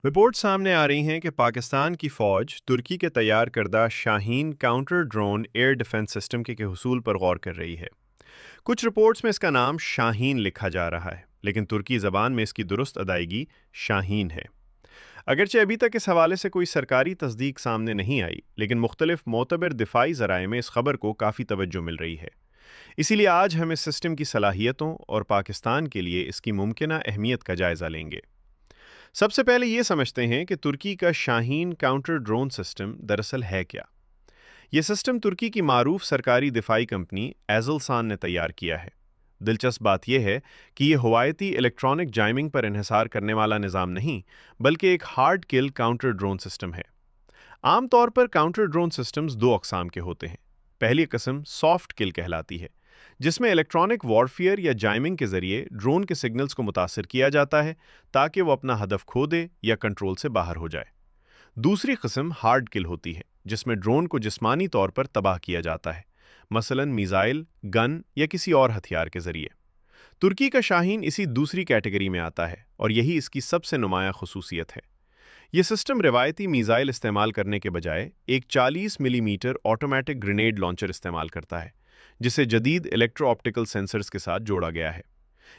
Report सामने आ रही हैं कि पाकिस्तान की फ़ौज तुर्की के तैयार करदा Shaheen counter drone air defence system के हुसूल पर गौर कर रही है। कुछ रिपोर्ट्स में इसका नाम शाहीन लिखा जा रहा है, लेकिन तुर्की ज़बान में इसकी दुरुस्त अदायगी शाहीन है। अगरचे अभी तक इस हवाले से कोई सरकारी तस्दीक सामने नहीं आई, लेकिन मुख्तलिफ मोतबर दिफाई ज़राए में इस खबर को काफ़ी तवज्जो मिल रही है। इसीलिए आज हम इस सिस्टम की सलाहियतों और पाकिस्तान के लिए इसकी मुमकिना अहमियत का जायज़ा लेंगे। सबसे पहले ये समझते हैं कि तुर्की का शाहीन काउंटर ड्रोन सिस्टम दरअसल है क्या। यह सिस्टम तुर्की की मारूफ सरकारी दिफाई कंपनी एजलसान ने तैयार किया है। दिलचस्प बात यह है कि यह हवायती इलेक्ट्रॉनिक जाइमिंग पर इन्हिसार करने वाला निज़ाम नहीं, बल्कि एक हार्ड किल काउंटर ड्रोन सिस्टम है। आमतौर पर काउंटर ड्रोन सिस्टम्स दो अकसाम के होते हैं। पहली किस्म सॉफ्ट किल कहलाती है, जिसमें इलेक्ट्रॉनिक वॉरफेयर या जाइमिंग के जरिए ड्रोन के सिग्नल्स को मुतासिर किया जाता है ताकि वो अपना हदफ खो दे या कंट्रोल से बाहर हो जाए। दूसरी किस्म हार्ड किल होती है, जिसमें ड्रोन को जिस्मानी तौर पर तबाह किया जाता है, मसलन मिसाइल, गन या किसी और हथियार के जरिए। तुर्की का शाहीन इसी दूसरी कैटेगरी में आता है और यही इसकी सबसे नुमायां खुसूसियत है। यह सिस्टम रिवायती मिसाइल इस्तेमाल करने के बजाय एक 40 मिलीमीटर ऑटोमेटिक ग्रेनेड लॉन्चर इस्तेमाल करता है, जिसे जदीद इलेक्ट्रो ऑप्टिकल सेंसर्स के साथ जोड़ा गया है।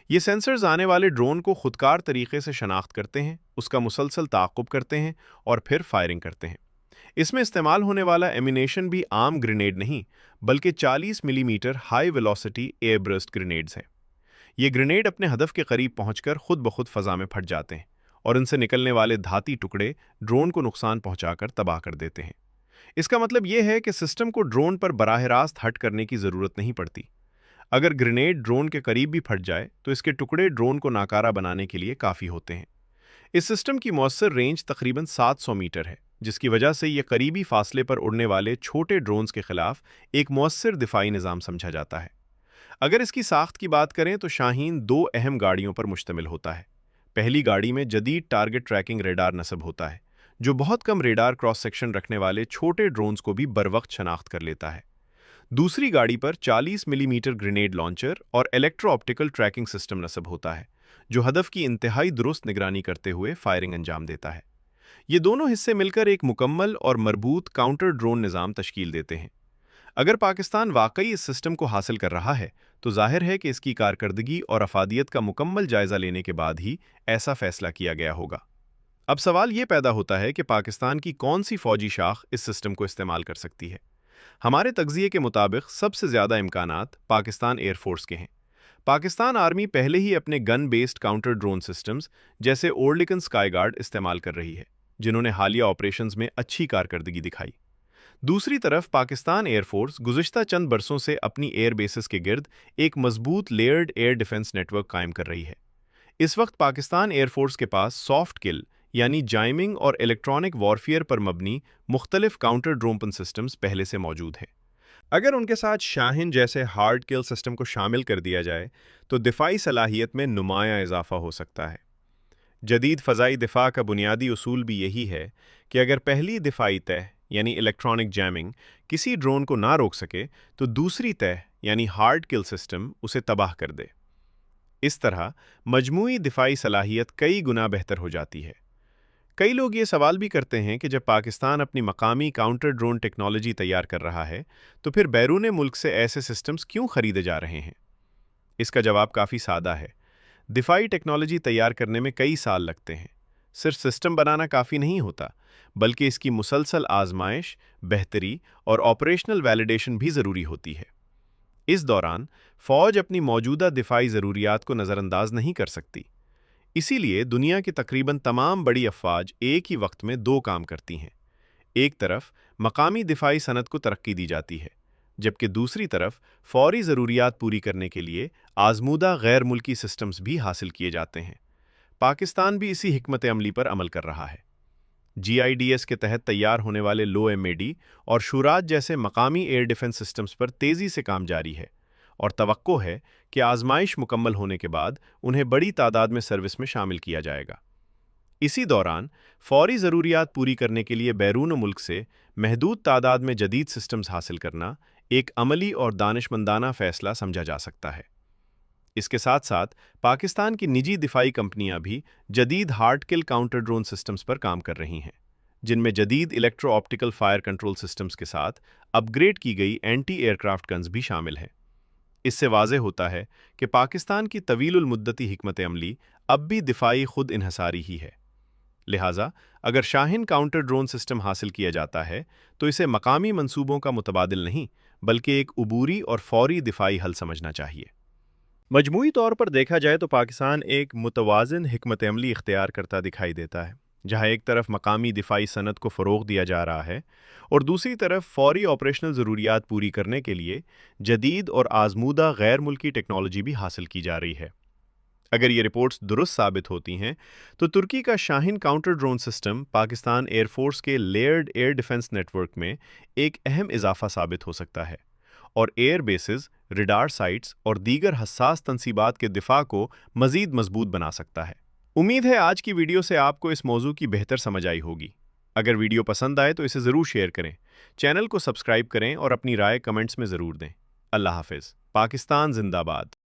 ये सेंसर्स आने वाले ड्रोन को खुदकार तरीके से शनाख्त करते हैं, उसका मुसलसल ताक़ुब करते हैं और फिर फायरिंग करते हैं। इसमें इस्तेमाल होने वाला एमिनेशन भी आम ग्रेनेड नहीं, बल्कि 40 millimetre high velocity air burst grenades हैं। ये ग्रेनेड अपने हदफ के करीब पहुंचकर खुद ब खुद फ़ज़ा में फट जाते हैं और इनसे निकलने वाले धाती टुकड़े ड्रोन को नुकसान पहुंचाकर तबाह कर देते हैं। इसका मतलब यह है कि सिस्टम को ड्रोन पर बराह रास्त हट करने की ज़रूरत नहीं पड़ती। अगर ग्रेनेड ड्रोन के करीब भी फट जाए तो इसके टुकड़े ड्रोन को नाकारा बनाने के लिए काफ़ी होते हैं। इस सिस्टम की मौसर रेंज तकरीबन 700 मीटर है, जिसकी वजह से यह करीबी फासले पर उड़ने वाले छोटे ड्रोन्स के खिलाफ एक मौसर दिफाई निज़ाम समझा जाता है। अगर इसकी साख्त की बात करें तो शाहीन दो अहम गाड़ियों पर मुश्तमिल होता है। पहली गाड़ी में जदीद टारगेट ट्रैकिंग रेडार नस्ब होता है, जो बहुत कम रेडार क्रॉस सेक्शन रखने वाले छोटे ड्रोन्स को भी बरवक्त शनाख्त कर लेता है। दूसरी गाड़ी पर 40 मिलीमीटर ग्रेनेड लॉन्चर और इलेक्ट्रो ऑप्टिकल ट्रैकिंग सिस्टम नस्ब होता है, जो हदफ की इंतहाई दुरुस्त निगरानी करते हुए फायरिंग अंजाम देता है। ये दोनों हिस्से मिलकर एक मुकम्मल और मरबूत काउंटर ड्रोन निज़ाम तश्कील देते हैं। अगर पाकिस्तान वाकई इस सिस्टम को हासिल कर रहा है, तो जाहिर है कि इसकी कारकर्दगी और अफादियत का मुकम्मल जायज़ा लेने के बाद ही ऐसा फैसला किया गया होगा। अब सवाल ये पैदा होता है कि पाकिस्तान की कौन सी फौजी शाख इस सिस्टम को इस्तेमाल कर सकती है। हमारे तज्ज़िये के मुताबिक सबसे ज़्यादा इम्कानात पाकिस्तान एयरफोर्स के हैं। पाकिस्तान आर्मी पहले ही अपने gun based counter drone systems जैसे ओर्लिकन स्काईगार्ड इस्तेमाल कर रही है, जिन्होंने हालिया ऑपरेशंस में अच्छी कारकर्दगी दिखाई। दूसरी तरफ पाकिस्तान एयरफोर्स गुज़िश्ता चंद बरसों से अपनी एयर बेसिस के गिर्द एक मजबूत लेयर्ड एयर डिफेंस नेटवर्क कायम कर रही है। इस वक्त पाकिस्तान एयरफोर्स के पास सॉफ्ट किल यानी जाइमिंग और इलेक्ट्रॉनिक वॉरफेयर पर मबनी मुख्तलिफ काउंटर ड्रोन सिस्टम्स पहले से मौजूद हैं। अगर उनके साथ शाहीन जैसे हार्ड किल सिस्टम को शामिल कर दिया जाए तो दिफाई सलाहियत में नुमाया इजाफा हो सकता है। जदीद फ़ज़ाई दिफा का बुनियादी उसूल भी यही है कि अगर पहली दिफाई तह यानी इलेक्ट्रॉनिक जैमिंग किसी ड्रोन को ना रोक सके, तो दूसरी तह यानी हार्ड किल सिस्टम उसे तबाह कर दे। इस तरह मजमूई दिफाई सलाहियत कई गुना बेहतर हो जाती है। कई लोग ये सवाल भी करते हैं कि जब पाकिस्तान अपनी मकामी काउंटर ड्रोन टेक्नोलॉजी तैयार कर रहा है, तो फिर बैरून मुल्क से ऐसे सिस्टम्स क्यों खरीदे जा रहे हैं। इसका जवाब काफ़ी सादा है। दिफाई टेक्नोलॉजी तैयार करने में कई साल लगते हैं। सिर्फ सिस्टम बनाना काफ़ी नहीं होता, बल्कि इसकी मुसलसल आजमाइश, बेहतरी और ऑपरेशनल वैलिडेशन भी ज़रूरी होती है। इस दौरान फ़ौज अपनी मौजूदा दिफाई ज़रूरियात को नज़रअंदाज नहीं कर सकती। इसीलिए दुनिया की तकरीबन तमाम बड़ी अफ़वाज एक ही वक्त में दो काम करती हैं। एक तरफ मकामी दिफाई सनत को तरक्की दी जाती है, जबकि दूसरी तरफ फ़ौरी ज़रूरियात पूरी करने के लिए आज़मूदा गैर मुल्की सिस्टम्स भी हासिल किए जाते हैं। पाकिस्तान भी इसी हिकमत अमली पर अमल कर रहा है। GIDS के तहत तैयार होने वाले लो MAD और शुराज जैसे मकामी एयर डिफेंस सिस्टम्स पर तेज़ी से काम जारी है और तवक्को है कि आजमाइश मुकम्मल होने के बाद उन्हें बड़ी तादाद में सर्विस में शामिल किया जाएगा। इसी दौरान फ़ौरी ज़रूरियात पूरी करने के लिए बैरून मुल्क से महदूद तादाद में जदीद सिस्टम्स हासिल करना एक अमली और दानिशमंदाना फ़ैसला समझा जा सकता है। इसके साथ साथ पाकिस्तान की निजी दिफाई कंपनियां भी जदीद हार्ड किल काउंटर ड्रोन सिस्टम्स पर काम कर रही हैं, जिनमें जदीद electro optical fire control systems के साथ अपग्रेड की गई एंटी एयरक्राफ्ट गन्स भी शामिल हैं। इससे वाज़ेह होता है कि पाकिस्तान की तवीलुल मुद्दती हिकमत अमली अब भी दिफाई खुद इन्हसारी ही है। लिहाजा अगर शाहीन काउंटर ड्रोन सिस्टम हासिल किया जाता है तो इसे मकामी मंसूबों का मुतबादिल नहीं बल्कि एक उबूरी और फौरी दिफाई हल समझना चाहिए। मजमूई तौर पर देखा जाए तो पाकिस्तान एक मुतवाज़िन हिकमत अमली इख्तियार करता दिखाई देता है, जहाँ एक तरफ मकामी दिफाई सनत को फ़रोग़ दिया जा रहा है और दूसरी तरफ फौरी ऑपरेशनल ज़रूरियात पूरी करने के लिए जदीद और आज़मूदा गैर मुल्की टेक्नोलॉजी भी हासिल की जा रही है। अगर ये रिपोर्ट्स दुरुस्त साबित होती हैं तो तुर्की का Shaheen counter drone system Pakistan air force के लेयर्ड एयर डिफेंस नेटवर्क में एक अहम इजाफा साबित हो सकता है और एयर बेसिस, रिडार साइट्स और दीगर हसास तनसीबात के दिफा को मज़ीद मजबूत बना सकता है। उम्मीद है आज की वीडियो से आपको इस मौजू की बेहतर समझ आई होगी। अगर वीडियो पसंद आए तो इसे ज़रूर शेयर करें, चैनल को सब्सक्राइब करें और अपनी राय कमेंट्स में ज़रूर दें। अल्लाह हाफिज़। पाकिस्तान जिंदाबाद।